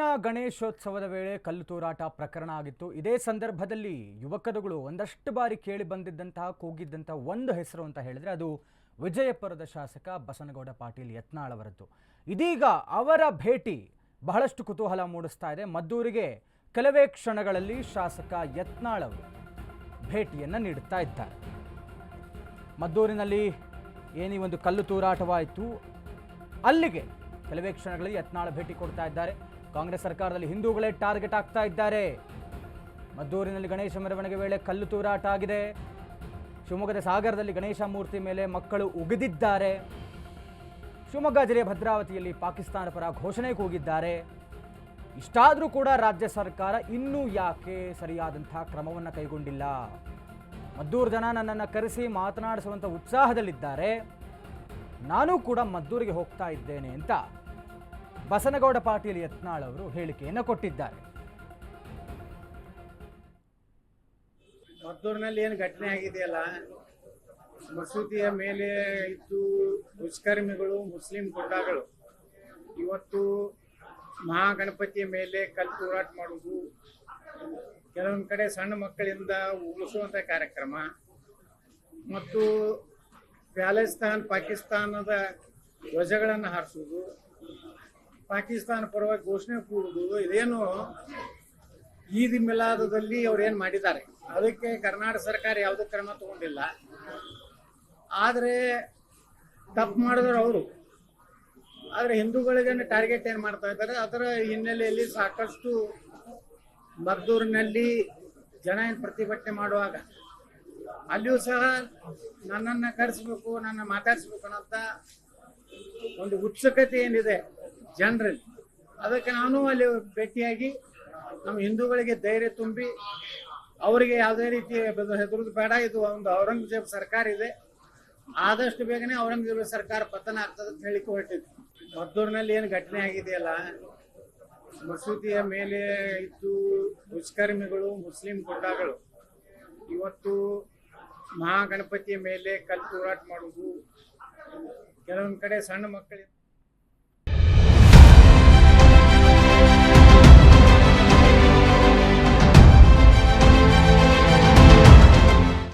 ಮದ್ದೂರಿನ ಗಣೇಶೋತ್ಸವದ ವೇಳೆ ಕಲ್ಲು ತೂರಾಟ ಪ್ರಕರಣ ಆಗಿತ್ತು. ಇದೇ ಸಂದರ್ಭದಲ್ಲಿ ಯುವಕರುಗಳು ಒಂದಷ್ಟು ಬಾರಿ ಕೇಳಿ ಬಂದಿದ್ದಂತಹ ಕೂಗಿದ್ದಂತಹ ಒಂದು ಹೆಸರು ಅಂತ ಹೇಳಿದ್ರೆ ಅದು ವಿಜಯಪುರದ ಶಾಸಕ ಬಸನಗೌಡ ಪಾಟೀಲ್ ಯತ್ನಾಳ್ ಅವರದ್ದು. ಇದೀಗ ಅವರ ಭೇಟಿ ಬಹಳಷ್ಟು ಕುತೂಹಲ ಮೂಡಿಸ್ತಾ ಇದೆ. ಮದ್ದೂರಿಗೆ ಕೆಲವೇ ಕ್ಷಣಗಳಲ್ಲಿ ಶಾಸಕ ಯತ್ನಾಳ್ ಅವರು ಭೇಟಿಯನ್ನು ನೀಡುತ್ತಾ ಇದ್ದಾರೆ. ಮದ್ದೂರಿನಲ್ಲಿ ಏನಿ ಒಂದು ಕಲ್ಲು ತೂರಾಟವಾಯಿತು, ಅಲ್ಲಿಗೆ ಕೆಲವೇ ಕ್ಷಣಗಳಲ್ಲಿ ಯತ್ನಾಳ್ ಭೇಟಿ ಕೊಡ್ತಾ ಇದ್ದಾರೆ. ಕಾಂಗ್ರೆಸ್ ಸರ್ಕಾರದಲ್ಲಿ ಹಿಂದೂಗಳೇ ಟಾರ್ಗೆಟ್ ಆಗ್ತಾ ಇದ್ದಾರೆ. ಮದ್ದೂರಿನಲ್ಲಿ ಗಣೇಶ ಮೆರವಣಿಗೆ ವೇಳೆ ಕಲ್ಲು ತೂರಾಟ ಆಗಿದೆ. ಶಿವಮೊಗ್ಗದ ಸಾಗರದಲ್ಲಿ ಗಣೇಶ ಮೂರ್ತಿ ಮೇಲೆ ಮಕ್ಕಳು ಉಗಿದಿದ್ದಾರೆ. ಶಿವಮೊಗ್ಗ ಜಿಲ್ಲೆಯ ಭದ್ರಾವತಿಯಲ್ಲಿ ಪಾಕಿಸ್ತಾನ ಪರ ಘೋಷಣೆ ಕೂಗಿದ್ದಾರೆ. ಇಷ್ಟಾದರೂ ಕೂಡ ರಾಜ್ಯ ಸರ್ಕಾರ ಇನ್ನೂ ಯಾಕೆ ಸರಿಯಾದಂಥ ಕ್ರಮವನ್ನು ಕೈಗೊಂಡಿಲ್ಲ? ಮದ್ದೂರು ಜನ ನನ್ನನ್ನು ಕರೆಸಿ ಮಾತನಾಡಿಸುವಂಥ ಉತ್ಸಾಹದಲ್ಲಿದ್ದಾರೆ. ನಾನು ಕೂಡ ಮದ್ದೂರಿಗೆ ಹೋಗ್ತಾ ಇದ್ದೇನೆ ಅಂತ ಬಸನಗೌಡ ಪಾಟೀಲ್ ಯತ್ನಾಳ್ ಅವರು ಹೇಳಿಕೆಯನ್ನು ಕೊಟ್ಟಿದ್ದಾರೆ. ಮದ್ದೂರಿನಲ್ಲಿ ಏನು ಘಟನೆ ಆಗಿದೆಯಲ್ಲ, ಮಸೂತಿಯ ಮೇಲೆ ಇದ್ದು ದುಷ್ಕರ್ಮಿಗಳು ಮುಸ್ಲಿಂ ಗುಂಡಾಗಳು ಇವತ್ತು ಮಹಾಗಣಪತಿಯ ಮೇಲೆ ಕಲ್ಲು ತೂರಾಟ ಮಾಡುವುದು, ಕೆಲವೊಂದು ಕಡೆ ಸಣ್ಣ ಮಕ್ಕಳಿಂದ ಉಳಿಸುವಂಥ ಕಾರ್ಯಕ್ರಮ ಮತ್ತು ಪಾಕಿಸ್ತಾನದ ಧ್ವಜಗಳನ್ನು ಹಾರಿಸುವುದು, ಪಾಕಿಸ್ತಾನ ಪರವಾಗಿ ಘೋಷಣೆ ಕೂಡುವುದು, ಇದೇನು ಈದ್ ಮಿಲಾದದಲ್ಲಿ ಅವ್ರೇನು ಮಾಡಿದ್ದಾರೆ ಅದಕ್ಕೆ ಕರ್ನಾಟಕ ಸರ್ಕಾರ ಯಾವುದೇ ಕ್ರಮ ತಗೊಂಡಿಲ್ಲ. ಆದರೆ ತಪ್ಪು ಮಾಡಿದ್ರು ಅವರು. ಆದರೆ ಹಿಂದೂಗಳಿಗೆ ಟಾರ್ಗೆಟ್ ಏನು ಮಾಡ್ತಾ ಇದ್ದಾರೆ, ಅದರ ಹಿನ್ನೆಲೆಯಲ್ಲಿ ಸಾಕಷ್ಟು ಮದ್ದೂರಿನಲ್ಲಿ ಜನ ಏನು ಪ್ರತಿಭಟನೆ ಮಾಡುವಾಗ ಅಲ್ಲಿಯೂ ಸಹ ನನ್ನನ್ನು ಕರೆಸಬೇಕು, ನನ್ನ ಮಾತಾಡಿಸ್ಬೇಕು ಅನ್ನೋಂಥ ಒಂದು ಉತ್ಸುಕತೆ ಏನಿದೆ ಜನರಲ್ಲಿ, ಅದಕ್ಕೆ ನಾನು ಅಲ್ಲಿ ಭೇಟಿಯಾಗಿ ನಮ್ಮ ಹಿಂದೂಗಳಿಗೆ ಧೈರ್ಯ ತುಂಬಿ ಅವರಿಗೆ ಯಾವುದೇ ರೀತಿ ಹೆದರುದು ಬೇಡ, ಇದು ಒಂದು ಔರಂಗಜೇಬ್ ಸರ್ಕಾರ ಇದೆ, ಆದಷ್ಟು ಬೇಗನೆ ಔರಂಗಜೇಬ್ ಸರ್ಕಾರ ಪತನ ಆಗ್ತದೆ ಅಂತ ಹೇಳಿಕೆ ಹೊರಟಿದ್ದೆ. ಮದ್ದೂರಿನಲ್ಲಿ ಏನು ಘಟನೆ ಆಗಿದೆಯಲ್ಲ, ಮಸೂತಿಯ ಮೇಲೆ ಇದ್ದು ದುಷ್ಕರ್ಮಿಗಳು ಮುಸ್ಲಿಂ ಗುಂಡಾಗಳು ಇವತ್ತು ಮಹಾಗಣಪತಿಯ ಮೇಲೆ ಕಲ್ಲು ತೂರಾಟ ಮಾಡುವುದು, ಕೆಲವೊಂದು ಕಡೆ ಸಣ್ಣ ಮಕ್ಕಳಿಂದ